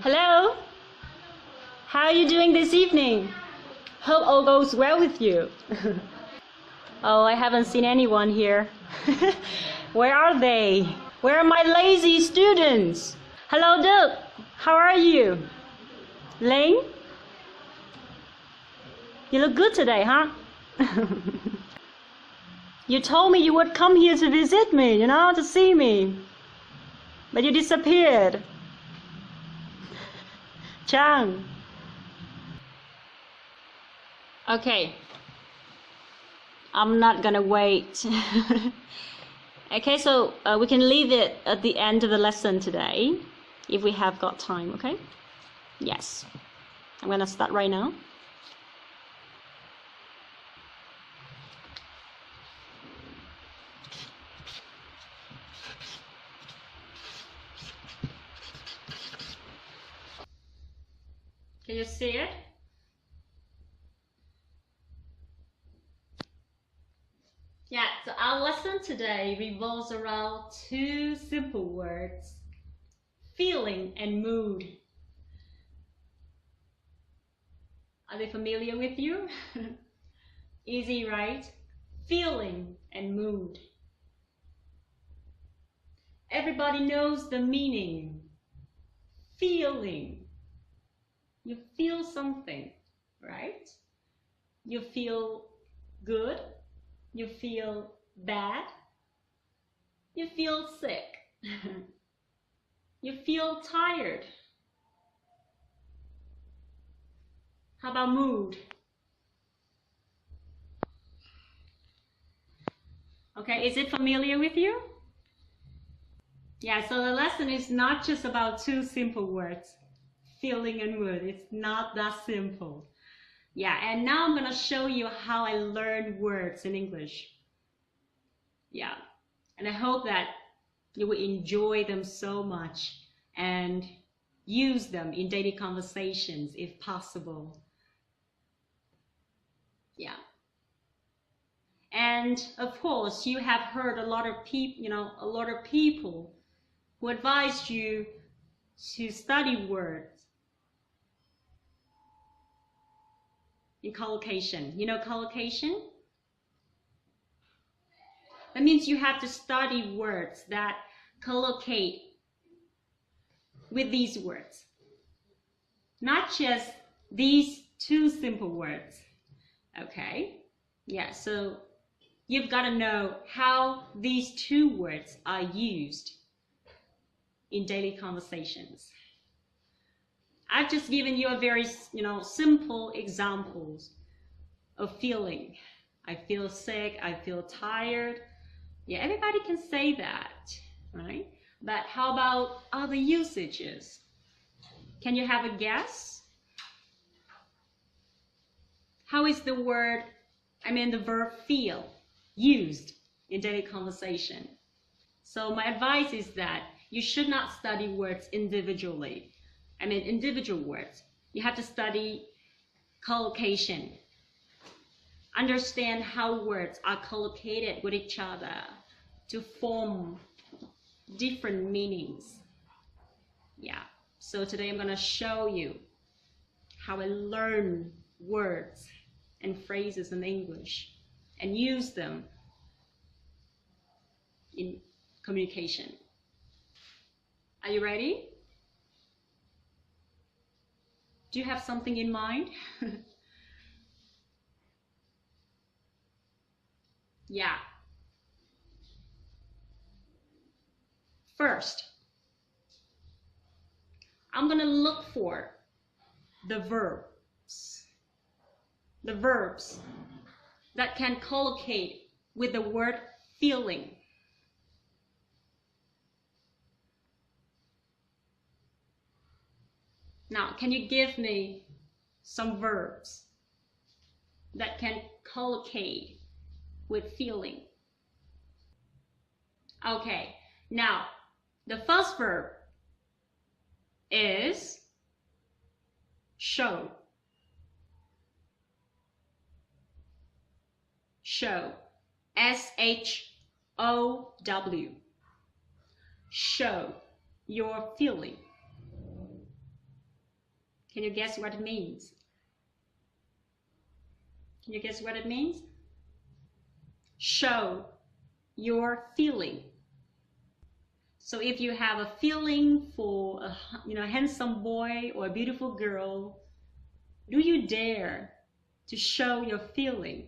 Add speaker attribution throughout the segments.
Speaker 1: Hello, how are you doing this evening? Hope all goes well with you. Oh, I haven't seen anyone here. Where are they? Where are my lazy students? Hello, Doug. How are you? Lane? You look good today, huh? You told me you would come here to visit me, to see me. But you disappeared. Trong. Okay. I'm not gonna wait. Okay, so we can leave it at the end of the lesson today, if we have got time, okay? Yes. I'm gonna start right now. Can you see it? Yeah, so our lesson today revolves around two simple words, feeling and mood. Are they familiar with you? Easy, right? Feeling and mood. Everybody knows the meaning. Feeling. You feel something, right? You feel good. You feel bad. You feel sick. You feel tired. How about mood? Okay, is it familiar with you? Yeah, so the lesson is not just about two simple words, feeling and mood. It's not that simple. Yeah, and now I'm gonna show you how I learned words in English. Yeah, and I hope that you will enjoy them so much and use them in daily conversations if possible. Yeah. And of course, you have heard a lot of people, who advise you to study words in collocation. You know collocation? That means you have to study words that collocate with these words. Not just these two simple words. Okay? Yeah, so you've got to know how these two words are used in daily conversations. I've just given you a very, simple examples of feeling. I feel sick, I feel tired. Yeah, everybody can say that, right? But how about other usages? Can you have a guess? How is the verb feel used in daily conversation? So my advice is that you should not study words individually. Individual words. You have to study collocation. Understand how words are collocated with each other to form different meanings. Yeah, so today I'm going to show you how I learn words and phrases in English and use them in communication. Are you ready? Do you have something in mind? Yeah. First, I'm going to look for the verbs that can collocate with the word feeling. Now, can you give me some verbs that can collocate with feeling? Okay, now the first verb is show. Show. S-H-O-W. Show your feeling. Can you guess what it means? Can you guess what it means? Show your feeling. So if you have a feeling for a handsome boy or a beautiful girl, do you dare to show your feeling?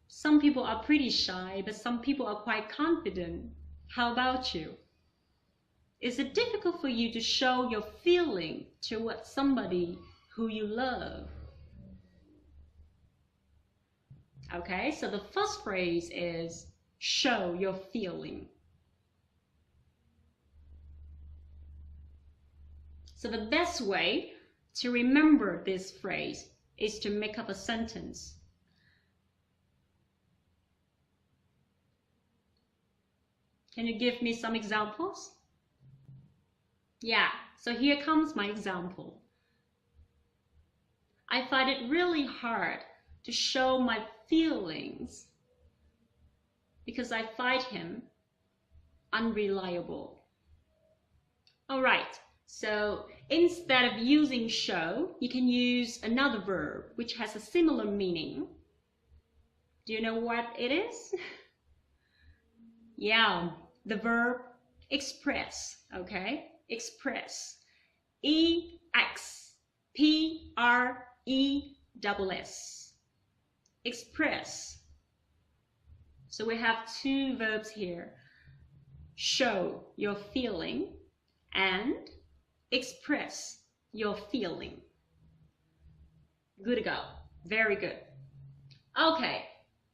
Speaker 1: Some people are pretty shy, but some people are quite confident. How about you? Is it difficult for you to show your feeling towards somebody who you love? Okay, so the first phrase is show your feeling. So the best way to remember this phrase is to make up a sentence. Can you give me some examples? Yeah, so here comes my example. I find it really hard to show my feelings because I find him unreliable. All right, so instead of using show, you can use another verb which has a similar meaning. Do you know what it is? Yeah, the verb express, okay? Express. E-X-P-R-E-S-S. Express. So we have two verbs here. Show your feeling and express your feeling. Good to go. Very good. Okay,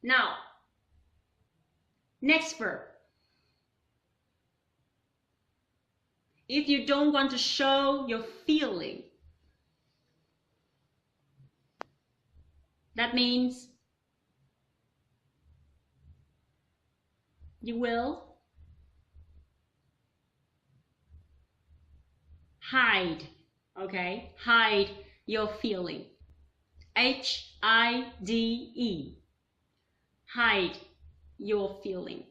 Speaker 1: now, next verb. If you don't want to show your feeling, that means you will hide, okay? Hide your feeling. H-I-D-E. Hide your feeling.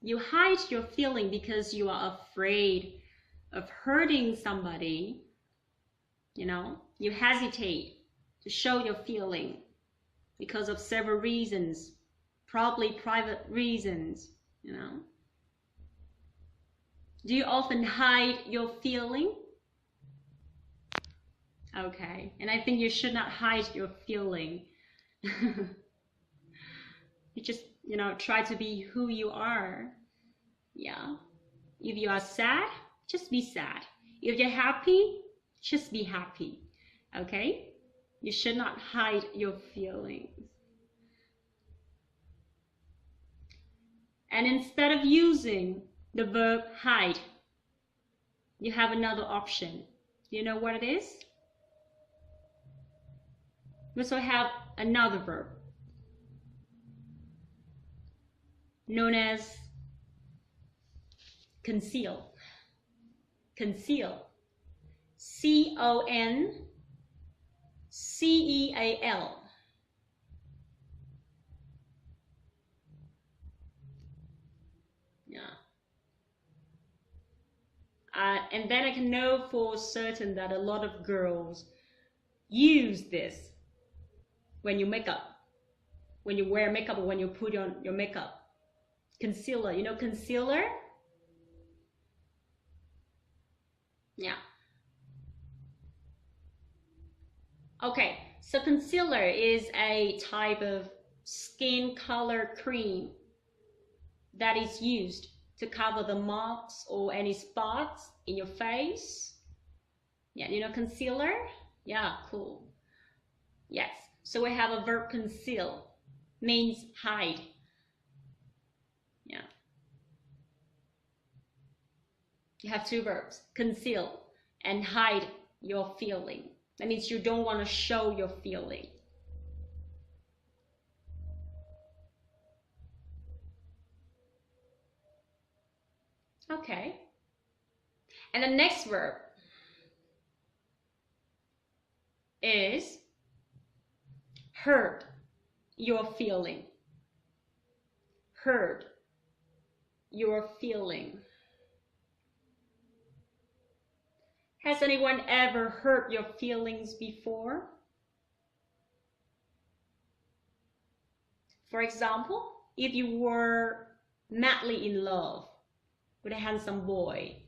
Speaker 1: You hide your feeling because you are afraid of hurting somebody. You know, you hesitate to show your feeling because of several reasons, probably private reasons, you know. Do you often hide your feeling? Okay, and I think you should not hide your feeling. You just, you know, try to be who you are. Yeah. If you are sad, just be sad. If you're happy, just be happy. Okay? You should not hide your feelings. And instead of using the verb hide, you have another option. Do you know what it is? We also have another verb known as conceal. Conceal. C-O-N-C-E-A-L. Yeah. And then I can know for certain that a lot of girls use this when you make up, when you wear makeup, or when you put on your makeup. Concealer, you know concealer? Yeah. Okay, so concealer is a type of skin color cream that is used to cover the marks or any spots in your face. Yeah, you know concealer? Yeah, cool. Yes, so we have a verb conceal, means hide. Yeah. You have two verbs, conceal and hide your feeling. That means you don't want to show your feeling. Okay. And the next verb is hurt your feeling. Hurt your feeling. Has anyone ever hurt your feelings before? For example, if you were madly in love with a handsome boy,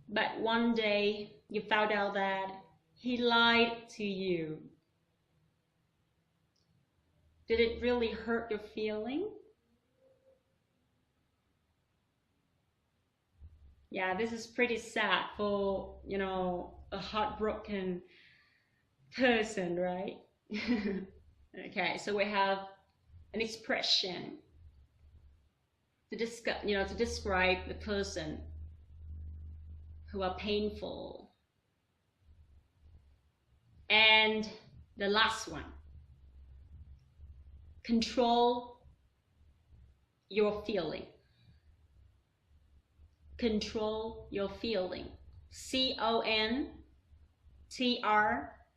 Speaker 1: but one day you found out that he lied to you, did it really hurt your feeling? Yeah, this is pretty sad for, you know, a heartbroken person, right? Okay, so we have an expression to discuss, you know, to describe the person who are painful. And the last one, control your feeling. Control your feeling. CONTROL.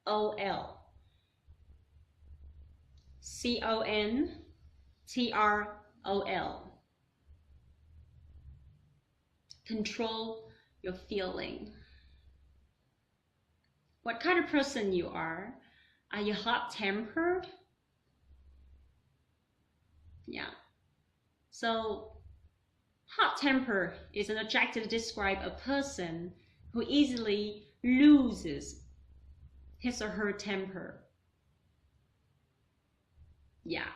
Speaker 1: CONTROL. Control your feeling. What kind of person you are? Are you hot-tempered? Yeah. So hot temper is an adjective to describe a person who easily loses his or her temper. Yeah.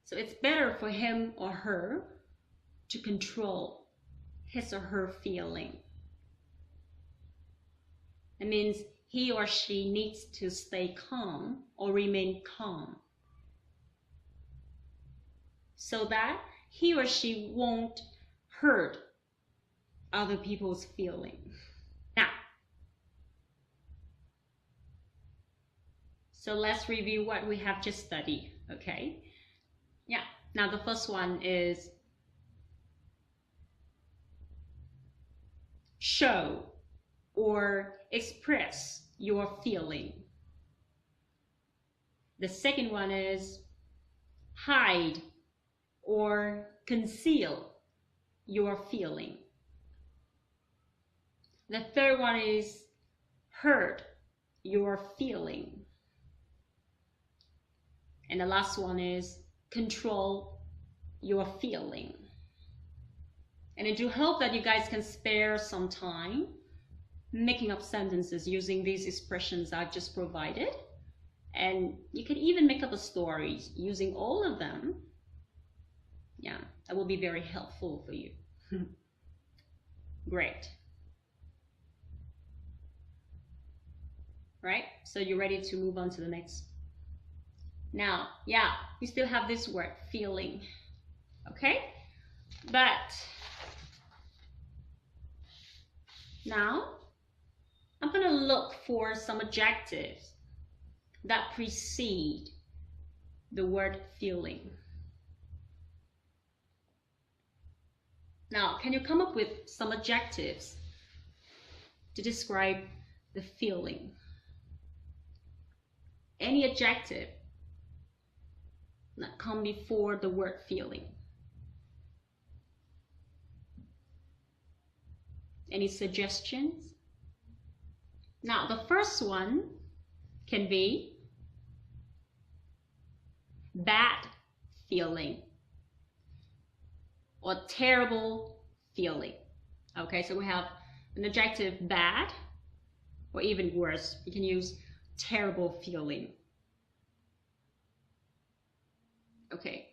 Speaker 1: So it's better for him or her to control his or her feeling. It means he or she needs to stay calm or remain calm so that he or she won't hurt other people's feelings. Now, so let's review what we have just studied, okay? Yeah, now the first one is show or express your feeling. The second one is hide or conceal your feeling. The third one is hurt your feeling. And the last one is control your feeling. And I do hope that you guys can spare some time making up sentences using these expressions I've just provided. And you can even make up a story using all of them. Yeah, that will be very helpful for you. Great. Right, so you're ready to move on to the next. Now, yeah, we still have this word, feeling. Okay, but now I'm going to look for some adjectives that precede the word feeling. Now, can you come up with some adjectives to describe the feeling? Any adjective that come before the word feeling? Any suggestions? Now, the first one can be bad feeling or terrible feeling. Okay, so we have an adjective bad, or even worse, you can use terrible feeling. Okay.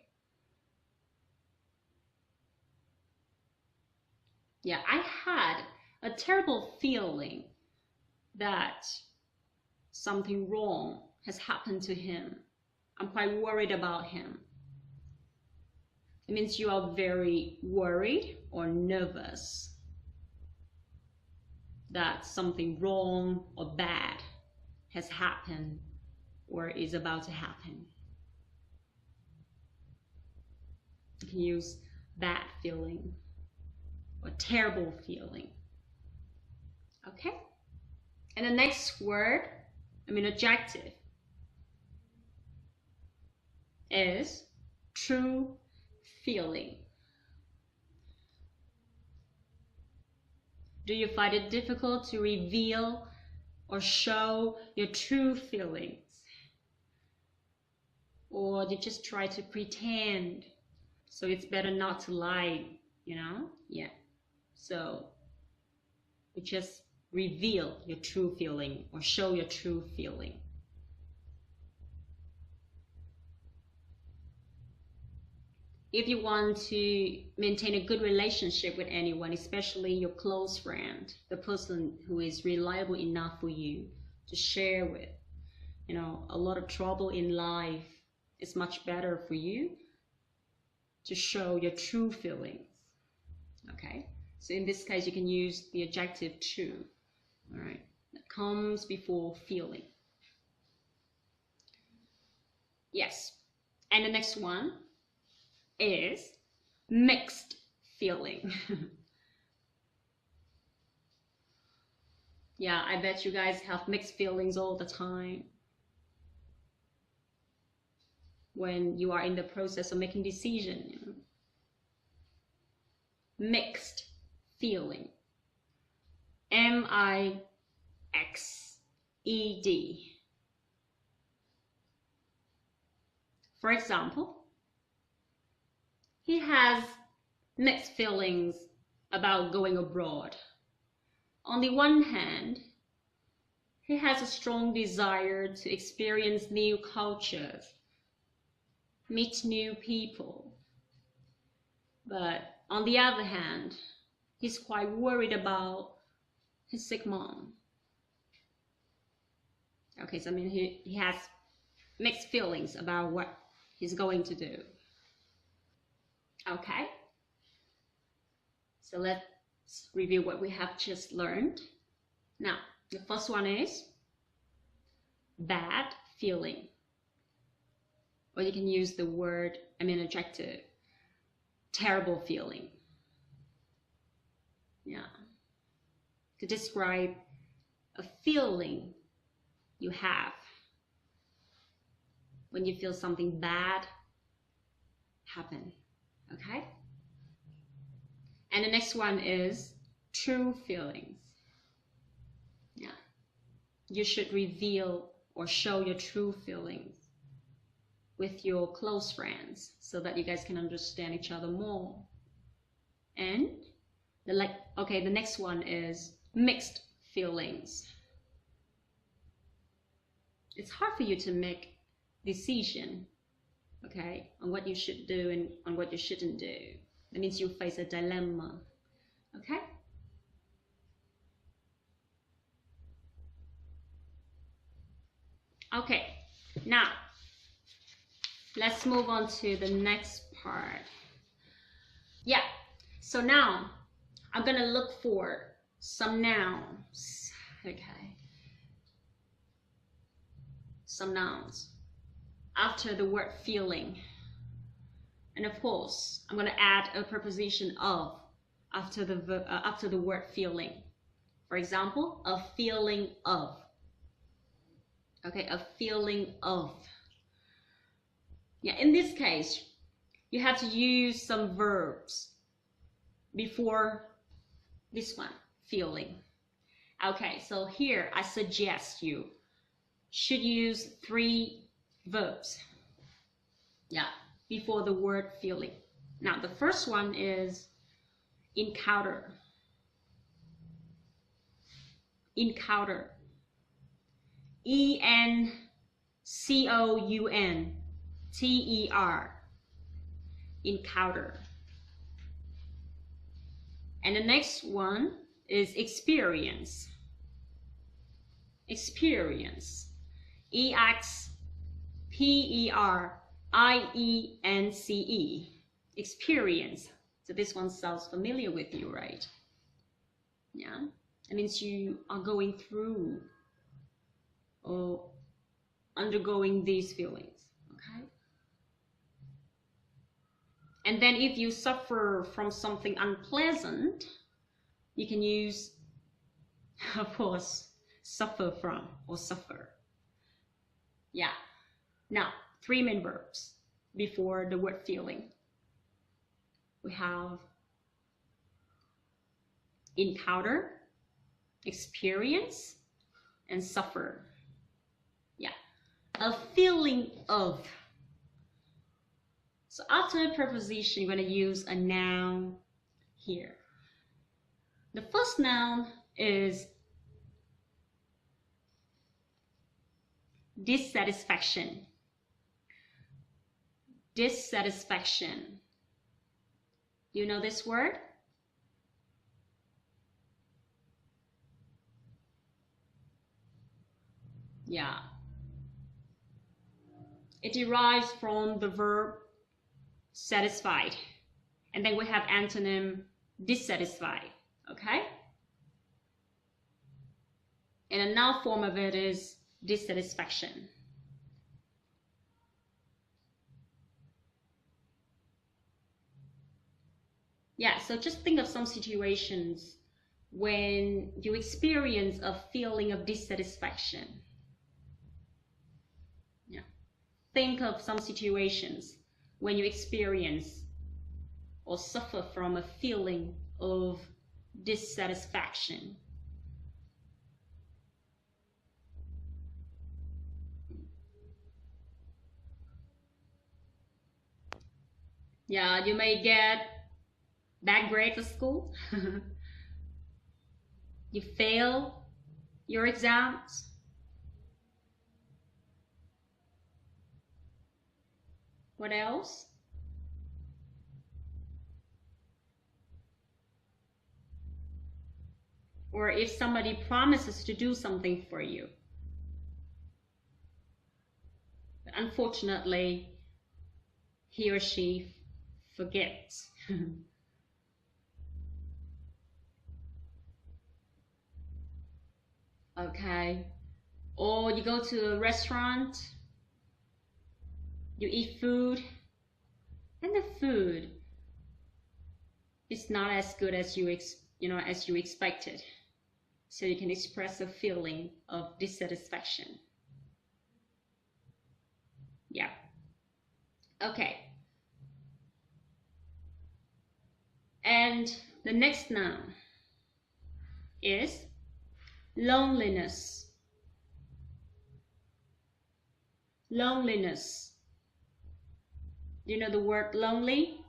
Speaker 1: Yeah, I had a terrible feeling that something wrong has happened to him. I'm quite worried about him. It means you are very worried or nervous that something wrong or bad has happened or is about to happen. You can use bad feeling or terrible feeling. Okay? And the next word, adjective, is true feeling. Do you find it difficult to reveal or show your true feelings? Or you just try to pretend? So it's better not to lie, you know? Yeah. So you just reveal your true feeling or show your true feeling. If you want to maintain a good relationship with anyone, especially your close friend, the person who is reliable enough for you to share with, you know, a lot of trouble in life, it's much better for you to show your true feelings. Okay, so in this case you can use the adjective true. All right, that comes before feeling. Yes, and the next one is mixed feeling. Yeah, I bet you guys have mixed feelings all the time when you are in the process of making decision, you know? Mixed feeling. M-I-X-E-D. For example, he has mixed feelings about going abroad. On the one hand, he has a strong desire to experience new cultures, meet new people. But on the other hand, he's quite worried about his sick mom. Okay, so I mean, he has mixed feelings about what he's going to do. Okay, so let's review what we have just learned. Now, the first one is bad feeling. Or you can use the word, adjective, terrible feeling. Yeah, to describe a feeling you have when you feel something bad happen. Okay, and the next one is true feelings. Yeah, you should reveal or show your true feelings with your close friends so that you guys can understand each other more. And the next one is mixed feelings. It's hard for you to make decision, okay, on what you should do and on what you shouldn't do. That means you face a dilemma. Okay, okay, now let's move on to the next part. Yeah, so now I'm gonna look for some nouns. Okay, some nouns after the word feeling. And of course, I'm going to add a preposition of after the word feeling. For example, a feeling of. Okay, a feeling of. Yeah, in this case, you have to use some verbs before this one, feeling. Okay, so here I suggest you should use 3 verbs. Yeah, before the word feeling. Now, the first one is encounter. Encounter. E-N-C-O-U-N-T-E-R. Encounter. And the next one is experience. Experience. E-X-P-E-R-I-E-N-C-E. Experience. So this one sounds familiar with you, right? Yeah, it means you are going through or undergoing these feelings. Okay, and then if you suffer from something unpleasant, you can use, of course, suffer from or suffer. Yeah. Now, 3 main verbs before the word feeling. We have encounter, experience and suffer. Yeah, a feeling of. So after the preposition, you're going to use a noun here. The first noun is dissatisfaction. Dissatisfaction. You know this word? Yeah. It derives from the verb satisfied. And then we have antonym dissatisfied. Okay? And a noun form of it is dissatisfaction. Yeah, so just think of some situations when you experience a feeling of dissatisfaction. Yeah. Think of some situations when you experience or suffer from a feeling of dissatisfaction. Yeah, you may get bad grades at school. You fail your exams. What else? Or if somebody promises to do something for you, but unfortunately he or she forgets. Okay. Or you go to a restaurant, you eat food, and the food is not as good as you expected. So you can express a feeling of dissatisfaction. Yeah. Okay. And the next noun is loneliness. Loneliness. Do you know the word lonely?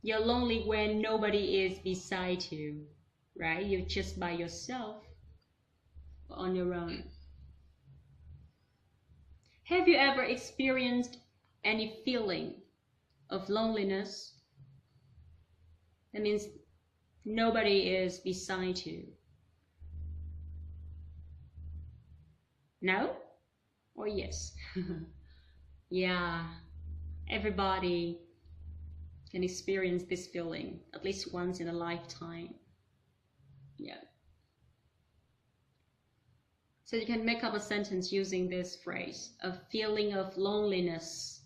Speaker 1: You're lonely when nobody is beside you, right? You're just by yourself, on your own. Have you ever experienced any feeling of loneliness? That means nobody is beside you. No? Or yes? Yeah, everybody can experience this feeling at least once in a lifetime. Yeah. So you can make up a sentence using this phrase, a feeling of loneliness.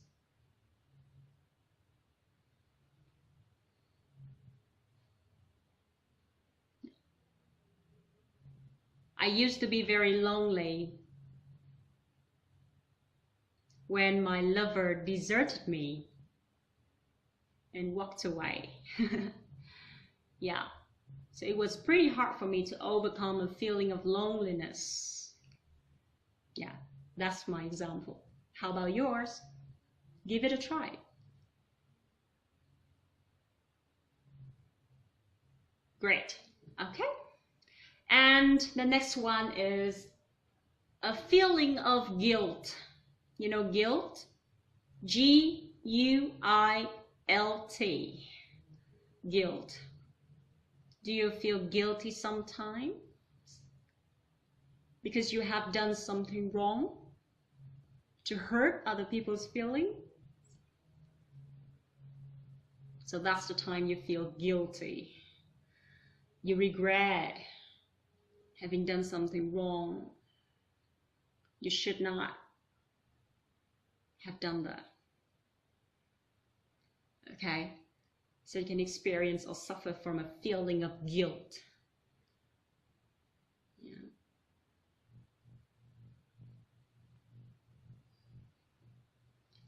Speaker 1: I used to be very lonely when my lover deserted me and walked away. Yeah, so it was pretty hard for me to overcome a feeling of loneliness. Yeah, that's my example. How about yours? Give it a try. Great. Okay. And the next one is a feeling of guilt. You know guilt? G-U-I-L-T. Guilt. Do you feel guilty sometimes because you have done something wrong to hurt other people's feelings? So that's the time you feel guilty. You regret having done something wrong. You should not have done that. Okay? So you can experience or suffer from a feeling of guilt. Yeah.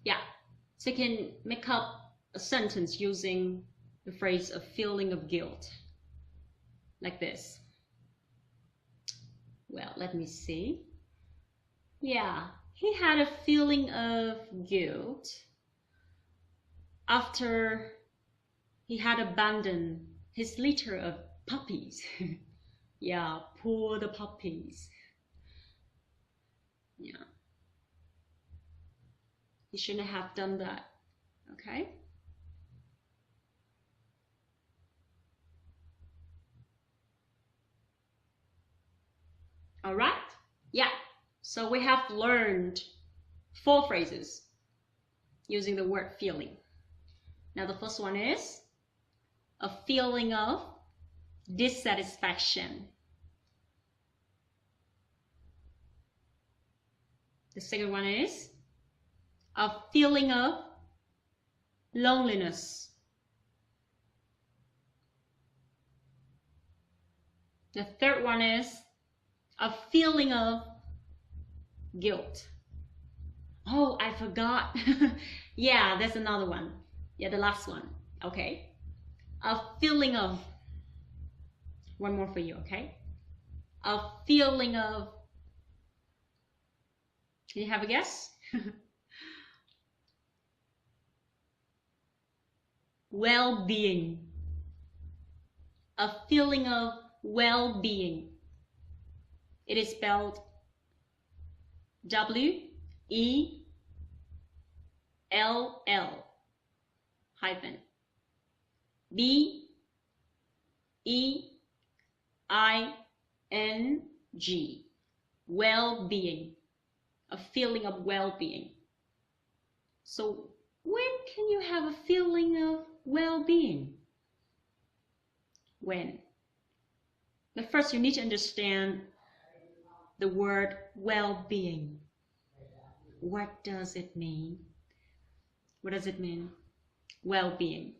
Speaker 1: Yeah. So you can make up a sentence using the phrase a feeling of guilt, like this. Well, let me see. Yeah, he had a feeling of guilt after he had abandoned his litter of puppies. Yeah, poor the puppies. Yeah. He shouldn't have done that. Okay? All right? Yeah. So we have learned 4 phrases using the word feeling. Now the first one is a feeling of dissatisfaction. The second one is a feeling of loneliness. The third one is a feeling of guilt. Oh, I forgot. Yeah, there's another one. Yeah, the last one. Okay. A feeling of, one more for you, okay? A feeling of, can you have a guess? Well-being. A feeling of well-being. It is spelled W-E-L-L hyphen B-E-I-N-G. Well-being. A feeling of well-being. So when can you have a feeling of well-being? When? But first you need to understand the word well-being. What does it mean? What does it mean? Well-being.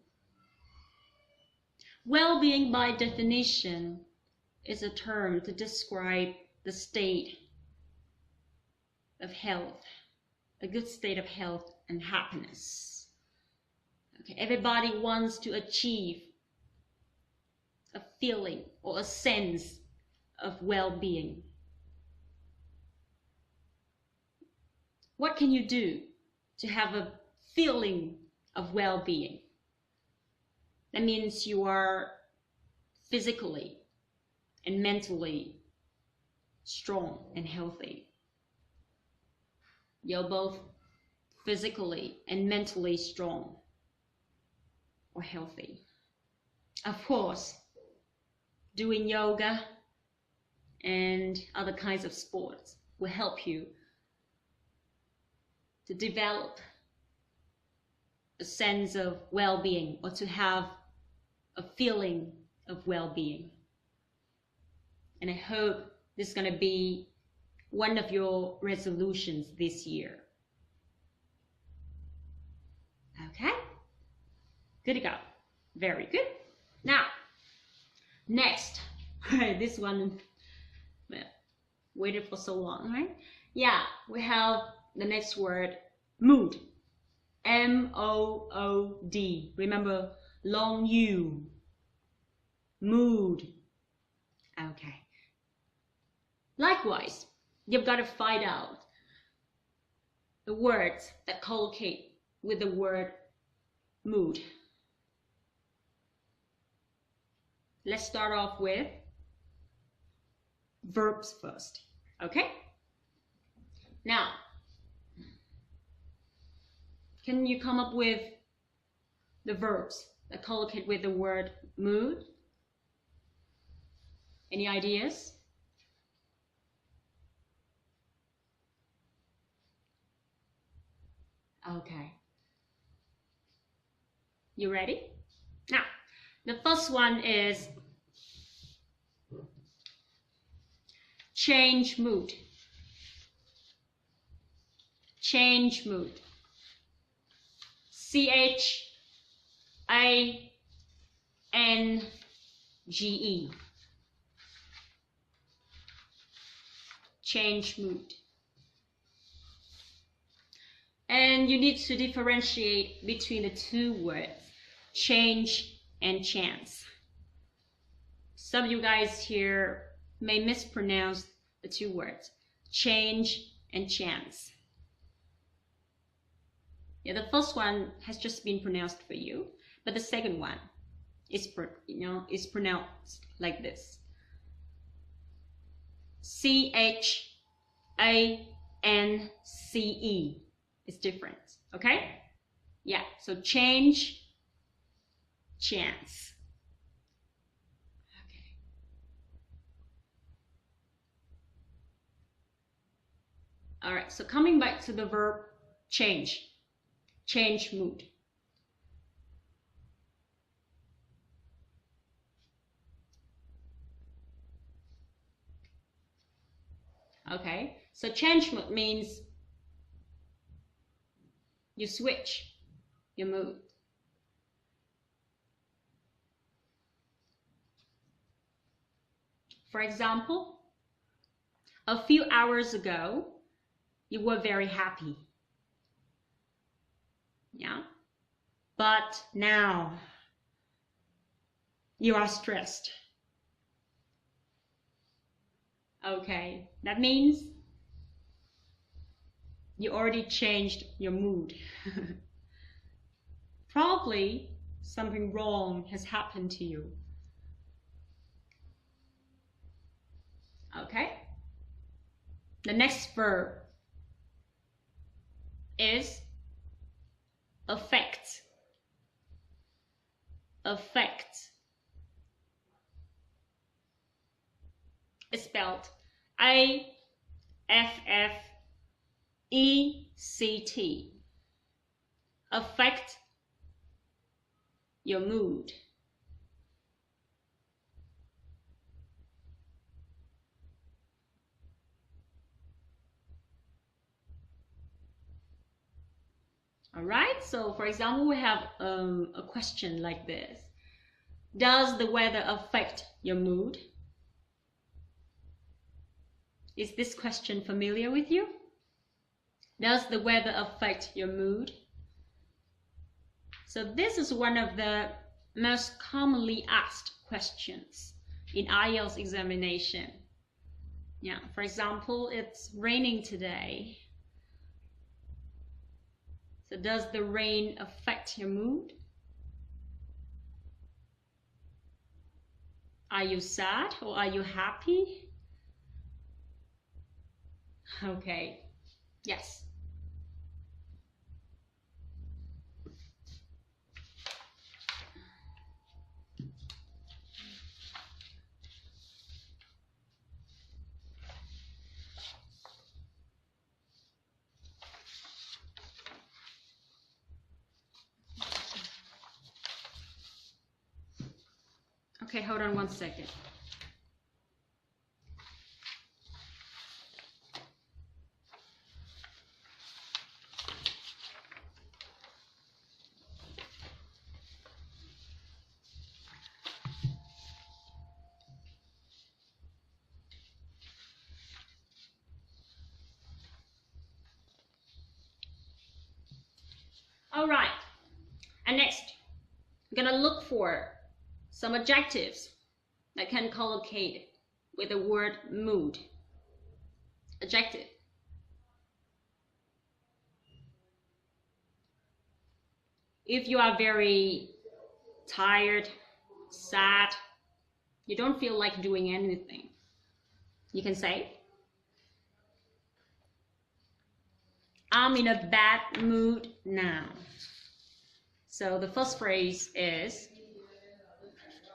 Speaker 1: Well-being by definition is a term to describe the state of health, a good state of health and happiness. Okay, everybody wants to achieve a feeling or a sense of well-being. What can you do to have a feeling of well-being? That means you are physically and mentally strong and healthy. You're both physically and mentally strong or healthy. Of course, doing yoga and other kinds of sports will help you to develop a sense of well-being or to have a feeling of well-being. And I hope this is going to be one of your resolutions this year. Okay? Good to go. Very good. Now, next. This one, well, waited for so long, right? Yeah, we have the next word, mood. M-O-O-D. Remember, long U. Mood. Okay. Likewise, you've got to find out the words that collocate with the word mood. Let's start off with verbs first. Okay? Now, can you come up with the verbs that collocate with the word mood? Any ideas? Okay. You ready? Now, the first one is change mood. Change mood. C-H-A-N-G-E. Change mood. And you need to differentiate between the two words, change and chance. Some of you guys here may mispronounce the two words, change and chance. Yeah, the first one has just been pronounced for you, but the second one is pronounced like this. C-H-A-N-C-E. It's different, okay? Yeah, so change, chance. Okay. All right, so coming back to the verb change. Change mood. Okay, so change mood means you switch your mood. For example, a few hours ago, you were very happy. Yeah, but now you are stressed. Okay, that means you already changed your mood. Probably something wrong has happened to you. Okay, the next verb is affect. Affect. It's spelled A-F-F-E-C-T. Affect your mood. All right, so for example, we have a question like this. Does the weather affect your mood? Is this question familiar with you? Does the weather affect your mood? So this is one of the most commonly asked questions in IELTS examination. Yeah, for example, it's raining today. So does the rain affect your mood? Are you sad or are you happy? Okay, yes. Okay, hold on one second. All right, and next, I'm gonna look for some adjectives that can collocate with the word mood. Adjective. If you are very tired, sad, you don't feel like doing anything, you can say, I'm in a bad mood now. So the first phrase is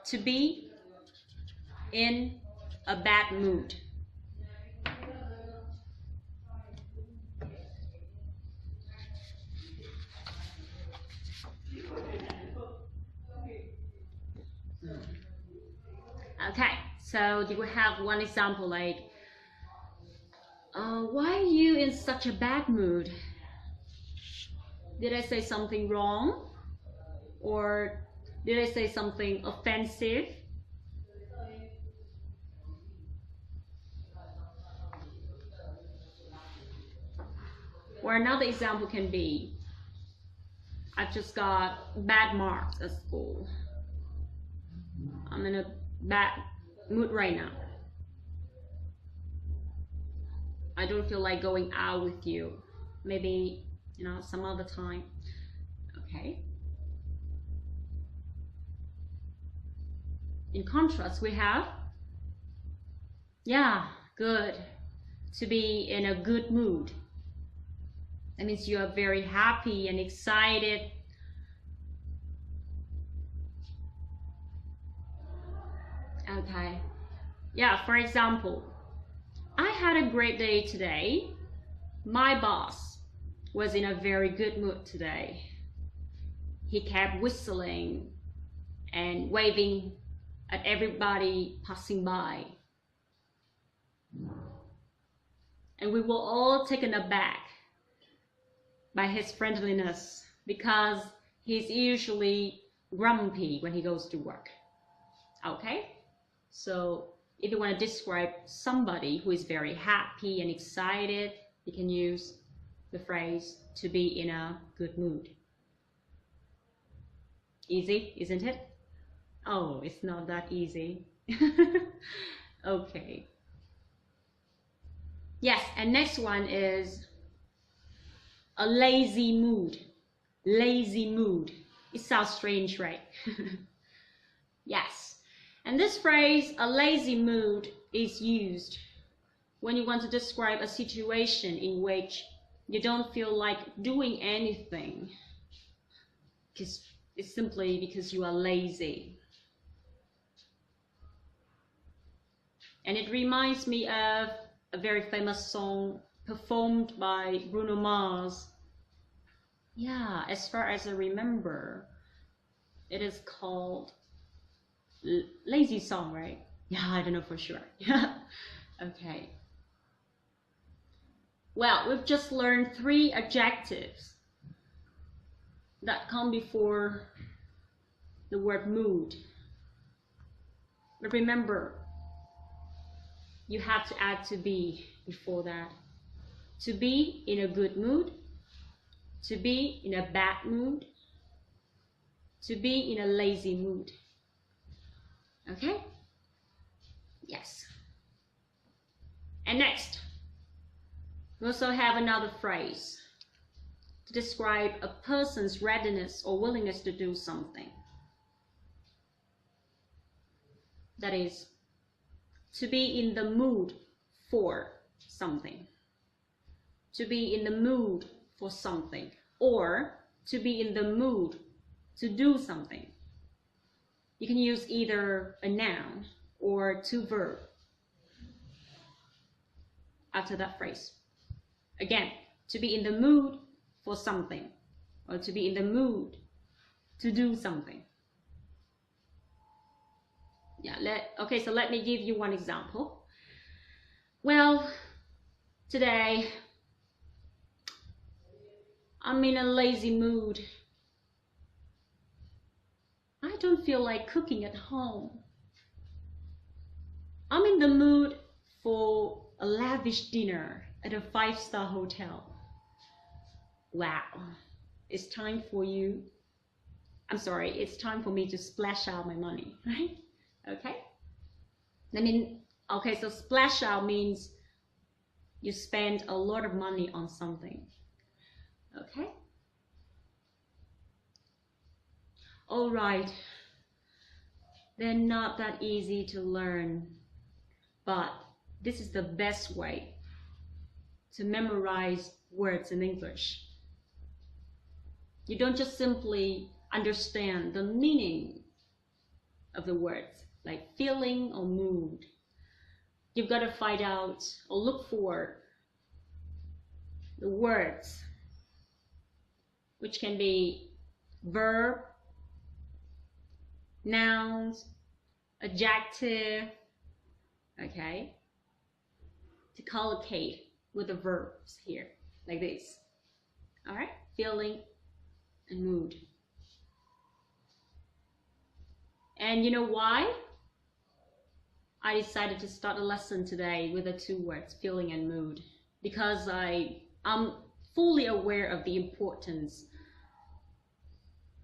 Speaker 1: to be in a bad mood. Okay, so you will have one example like, why are you in such a bad mood? Did I say something wrong? Or did I say something offensive? Or another example can be, I've just got bad marks at school. I'm in a bad mood right now. I don't feel like going out with you. Maybe, some other time. Okay. In contrast, we have, yeah, good. To be in a good mood. That means you are very happy and excited. Okay. Yeah, for example, I had a great day today. My boss was in a very good mood today. He kept whistling and waving at everybody passing by. And we were all taken aback by his friendliness because he's usually grumpy when he goes to work. Okay? So if you want to describe somebody who is very happy and excited, you can use the phrase to be in a good mood. Easy, isn't it? Oh, it's not that easy. Okay. Yes, and next one is a lazy mood. Lazy mood. It sounds strange, right? Yes. And this phrase, a lazy mood, is used when you want to describe a situation in which you don't feel like doing anything. It's simply because you are lazy. And it reminds me of a very famous song performed by Bruno Mars. Yeah, as far as I remember, it is called Lazy Song, right? Yeah, I don't know for sure. Yeah. Okay. Well, we've just learned 3 adjectives that come before the word mood. But remember, you have to add to be before that. To be in a good mood, to be in a bad mood, to be in a lazy mood. Okay? Yes. And next, we also have another phrase to describe a person's readiness or willingness to do something. That is, to be in the mood for something. To be in the mood for something. Or to be in the mood to do something. You can use either a noun or 2 verbs after that phrase. Again, to be in the mood for something, or to be in the mood to do something. Yeah, okay, so let me give you one example. Well, today I'm in a lazy mood. I don't feel like cooking at home. I'm in the mood for a lavish dinner at a 5-star hotel. Wow, it's time for you. I'm sorry, it's time for me to splash out my money, right? Okay? Okay, so splash out means you spend a lot of money on something. Okay? All right. They're not that easy to learn, but this is the best way to memorize words in English. You don't just simply understand the meaning of the words, like feeling or mood. You've got to find out or look for the words, which can be verb, nouns, adjective, okay, to collocate with the verbs here, like this. All right, feeling and mood. And you know why I decided to start a lesson today with the 2 words, feeling and mood? Because I'm fully aware of the importance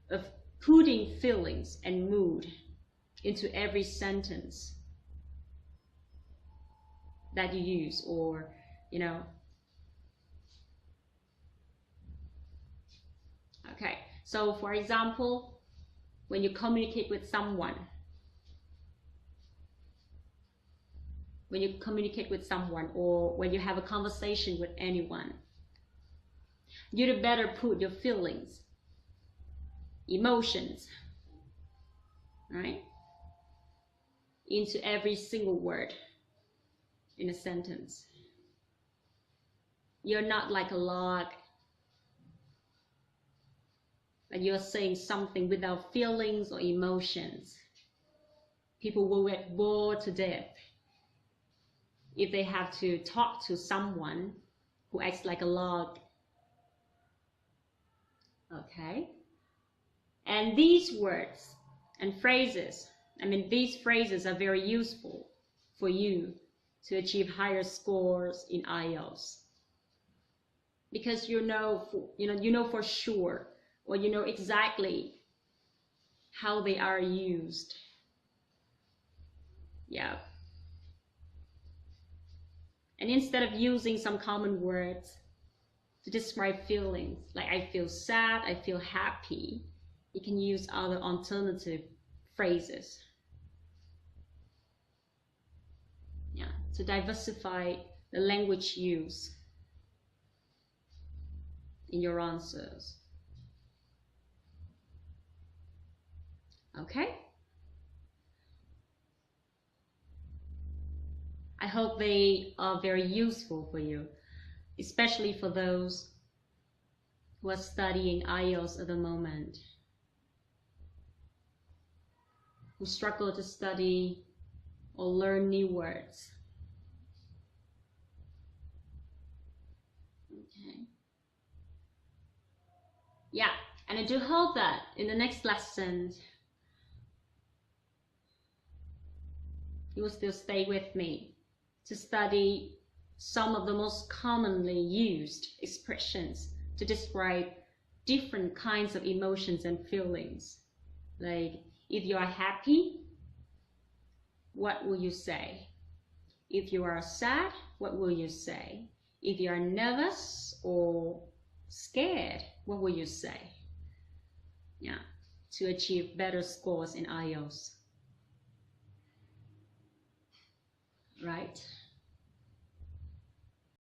Speaker 1: of putting feelings and mood into every sentence that you use, or, you know. Okay, so for example, when you communicate with someone, or when you have a conversation with anyone, you'd better put your feelings, emotions, right, into every single word in a sentence. You're not like a log, that you're saying something without feelings or emotions. People will get bored to death if they have to talk to someone who acts like a log. Okay? And these words and phrases, these phrases are very useful for you to achieve higher scores in IELTS. Because you know for sure, or you know exactly how they are used. Yeah. And instead of using some common words to describe feelings, like I feel sad, I feel happy, you can use other alternative phrases. Yeah, to diversify the language use in your answers. Okay? I hope they are very useful for you, especially for those who are studying IELTS at the moment, who struggle to study or learn new words. Okay. Yeah, and I do hope that in the next lesson you will still stay with me to study some of the most commonly used expressions to describe different kinds of emotions and feelings. Like, if you are happy, what will you say? If you are sad, what will you say? If you are nervous or scared, what will you say? Yeah, to achieve better scores in IELTS. Right?